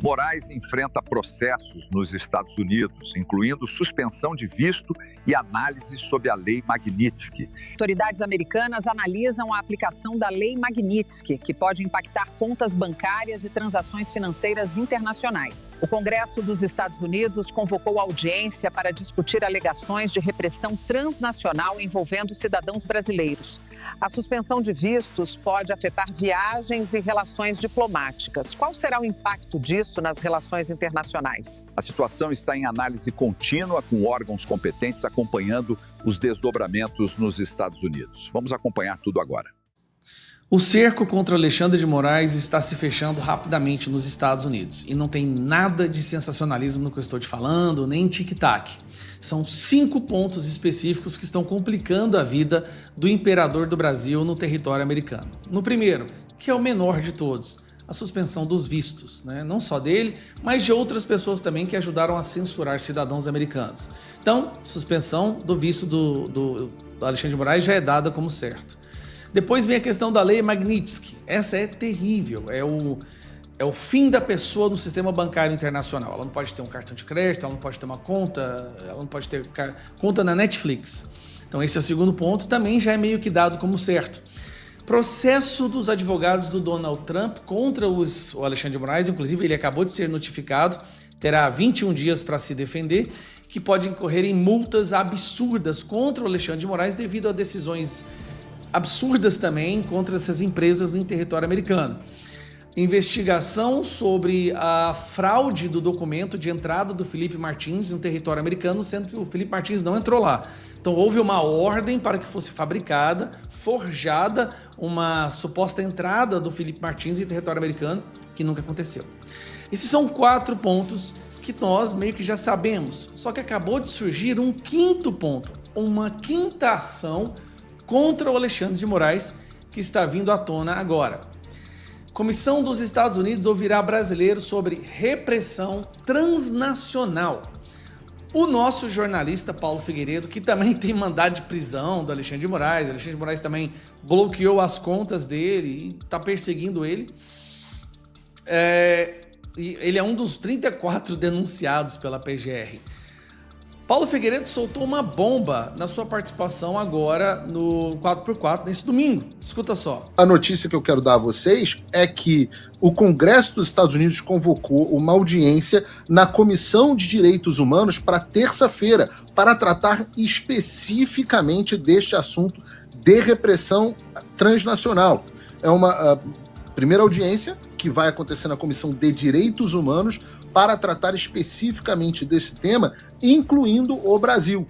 Moraes enfrenta processos nos Estados Unidos, incluindo suspensão de visto e análise sobre a Lei Magnitsky. Autoridades americanas analisam a aplicação da Lei Magnitsky, que pode impactar contas bancárias e transações financeiras internacionais. O Congresso dos Estados Unidos convocou audiência para discutir alegações de repressão transnacional envolvendo cidadãos brasileiros. A suspensão de vistos pode afetar viagens e relações diplomáticas. Qual será o impacto disso nas relações internacionais? A situação está em análise contínua, com órgãos competentes acompanhando os desdobramentos nos Estados Unidos. Vamos acompanhar tudo agora. O cerco contra Alexandre de Moraes está se fechando rapidamente nos Estados Unidos. E não tem nada de sensacionalismo no que eu estou te falando, nem tic-tac. São 5 pontos específicos que estão complicando a vida do imperador do Brasil no território americano. No primeiro, que é o menor de todos, a suspensão dos vistos, né? Não só dele, mas de outras pessoas também que ajudaram a censurar cidadãos americanos. Então, suspensão do visto do Alexandre de Moraes já é dada como certo. Depois vem a questão da Lei Magnitsky. Essa é terrível, é o fim da pessoa no sistema bancário internacional. Ela não pode ter um cartão de crédito, ela não pode ter uma conta, ela não pode ter conta na Netflix. Então esse é o segundo ponto, também já é meio que dado como certo. Processo dos advogados do Donald Trump contra o Alexandre de Moraes, inclusive ele acabou de ser notificado, terá 21 dias para se defender, que pode incorrer em multas absurdas contra o Alexandre de Moraes devido a decisões absurdas também contra essas empresas em território americano. Investigação sobre a fraude do documento de entrada do Felipe Martins no território americano, sendo que o Felipe Martins não entrou lá. Então houve uma ordem para que fosse fabricada, forjada, uma suposta entrada do Felipe Martins em território americano, que nunca aconteceu. Esses são 4 pontos que nós meio que já sabemos, só que acabou de surgir um 5º ponto, uma 5ª ação contra o Alexandre de Moraes, que está vindo à tona agora. Comissão dos Estados Unidos ouvirá brasileiros sobre repressão transnacional. O nosso jornalista Paulo Figueiredo, que também tem mandado de prisão do Alexandre de Moraes, Alexandre de Moraes também bloqueou as contas dele e está perseguindo ele. Ele é um dos 34 denunciados pela PGR. Paulo Figueiredo soltou uma bomba na sua participação agora no 4x4, nesse domingo. Escuta só. A notícia que eu quero dar a vocês é que o Congresso dos Estados Unidos convocou uma audiência na Comissão de Direitos Humanos para terça-feira, para tratar especificamente deste assunto de repressão transnacional. É uma primeira audiência que vai acontecer na Comissão de Direitos Humanos para tratar especificamente desse tema, incluindo o Brasil.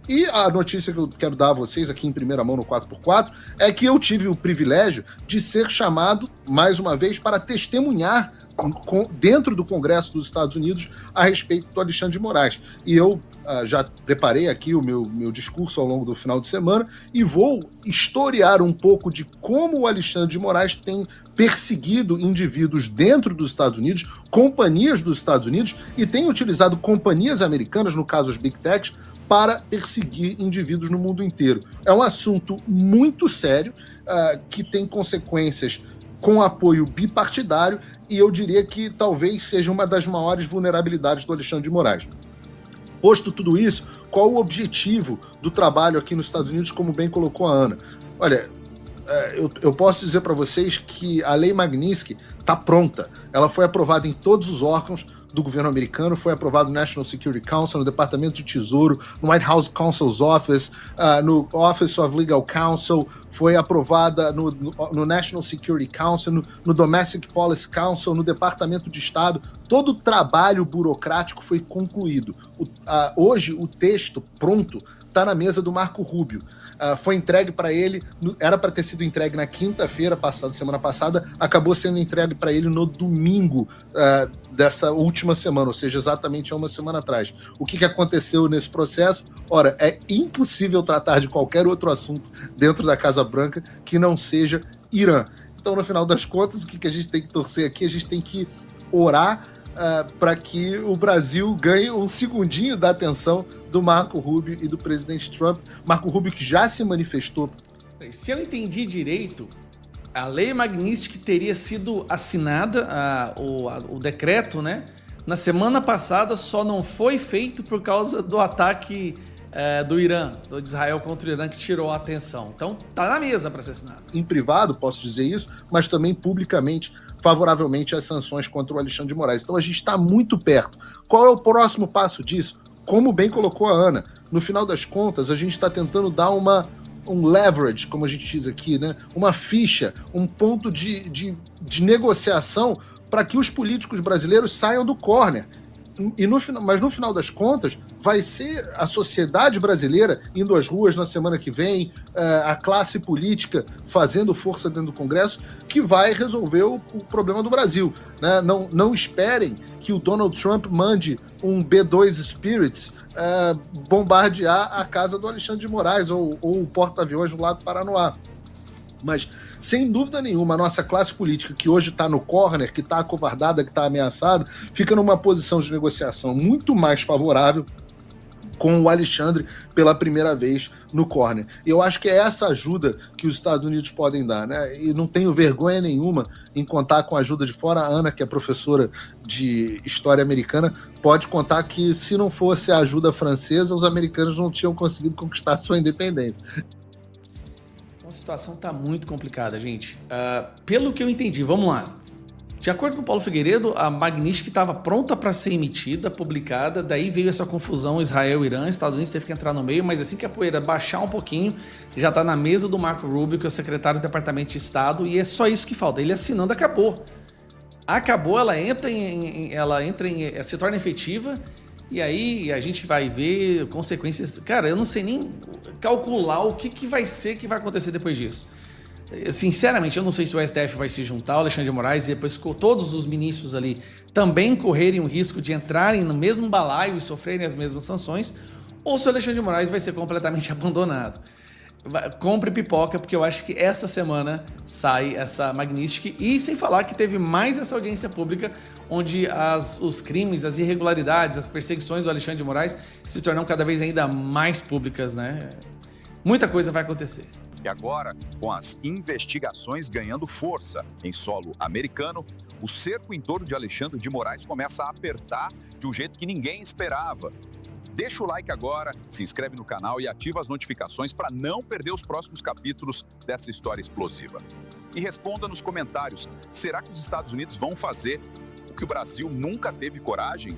E a notícia que eu quero dar a vocês aqui em primeira mão no 4x4 é que eu tive o privilégio de ser chamado, mais uma vez, para testemunhar dentro do Congresso dos Estados Unidos a respeito do Alexandre de Moraes. E eu já preparei aqui o meu discurso ao longo do final de semana e vou historiar um pouco de como o Alexandre de Moraes tem perseguido indivíduos dentro dos Estados Unidos, companhias dos Estados Unidos, e tem utilizado companhias americanas, no caso as Big Techs, para perseguir indivíduos no mundo inteiro. É um assunto muito sério, que tem consequências com apoio bipartidário, e eu diria que talvez seja uma das maiores vulnerabilidades do Alexandre de Moraes. Posto tudo isso, qual o objetivo do trabalho aqui nos Estados Unidos, como bem colocou a Ana? Olha, eu posso dizer para vocês que a Lei Magnitsky está pronta. Ela foi aprovada em todos os órgãos do governo americano, foi aprovado no National Security Council, no Departamento de Tesouro, no White House Counsel's Office, no Office of Legal Counsel, foi aprovada no National Security Council, no Domestic Policy Council, no Departamento de Estado. Todo o trabalho burocrático foi concluído. Hoje, o texto pronto está na mesa do Marco Rubio. Foi entregue para ele, era para ter sido entregue na quinta-feira passada, semana passada, acabou sendo entregue para ele no domingo dessa última semana, ou seja, exatamente há uma semana atrás. O que aconteceu nesse processo? Ora, é impossível tratar de qualquer outro assunto dentro da Casa Branca que não seja Irã. Então, no final das contas, o que a gente tem que torcer aqui? A gente tem que orar para que o Brasil ganhe um segundinho da atenção do Marco Rubio e do presidente Trump. Marco Rubio que já se manifestou. Se eu entendi direito, A lei Magnitsky teria sido assinada, o decreto, né? Na semana passada, só não foi feito por causa do ataque do Irã, do Israel contra o Irã, que tirou a atenção. Então, tá na mesa para ser assinado. Em privado, posso dizer isso, mas também publicamente, favoravelmente às sanções contra o Alexandre de Moraes. Então, a gente está muito perto. Qual é o próximo passo disso? Como bem colocou a Ana, no final das contas, a gente está tentando dar um leverage, como a gente diz aqui, né? Uma ficha, um ponto de negociação para que os políticos brasileiros saiam do corner. Mas no final das contas, vai ser a sociedade brasileira indo às ruas na semana que vem, a classe política fazendo força dentro do Congresso, que vai resolver o problema do Brasil. Né? Não esperem que o Donald Trump mande um B-2 Spirits bombardear a casa do Alexandre de Moraes ou o porta-aviões do Lago Paranoá. Mas, sem dúvida nenhuma, a nossa classe política, que hoje está no corner, que está acovardada, que está ameaçada, fica numa posição de negociação muito mais favorável com o Alexandre pela primeira vez no corner. E eu acho que é essa ajuda que os Estados Unidos podem dar, né? E não tenho vergonha nenhuma em contar com a ajuda de fora. A Ana, que é professora de história americana, pode contar que se não fosse a ajuda francesa, os americanos não tinham conseguido conquistar a sua independência. A situação está muito complicada, gente. Pelo que eu entendi, vamos lá. De acordo com o Paulo Figueiredo, a Magnitsky estava pronta para ser emitida, publicada, daí veio essa confusão Israel-Irã, Estados Unidos teve que entrar no meio, mas assim que a poeira baixar um pouquinho, já está na mesa do Marco Rubio, que é o secretário do Departamento de Estado, e é só isso que falta. Ele assinando, acabou. Acabou, ela se torna efetiva, e aí a gente vai ver consequências. Cara, eu não sei nem calcular o que vai ser, que vai acontecer depois disso. Sinceramente, eu não sei se o STF vai se juntar ao Alexandre de Moraes e depois todos os ministros ali também correrem o risco de entrarem no mesmo balaio e sofrerem as mesmas sanções, ou se o Alexandre de Moraes vai ser completamente abandonado. Compre pipoca, porque eu acho que essa semana sai essa Magnitsky, e sem falar que teve mais essa audiência pública, onde os crimes, as irregularidades, as perseguições do Alexandre de Moraes se tornam cada vez ainda mais públicas, né? Muita coisa vai acontecer. E agora, com as investigações ganhando força em solo americano, o cerco em torno de Alexandre de Moraes começa a apertar de um jeito que ninguém esperava. Deixa o like agora, se inscreve no canal e ativa as notificações para não perder os próximos capítulos dessa história explosiva. E responda nos comentários, será que os Estados Unidos vão fazer o que o Brasil nunca teve coragem?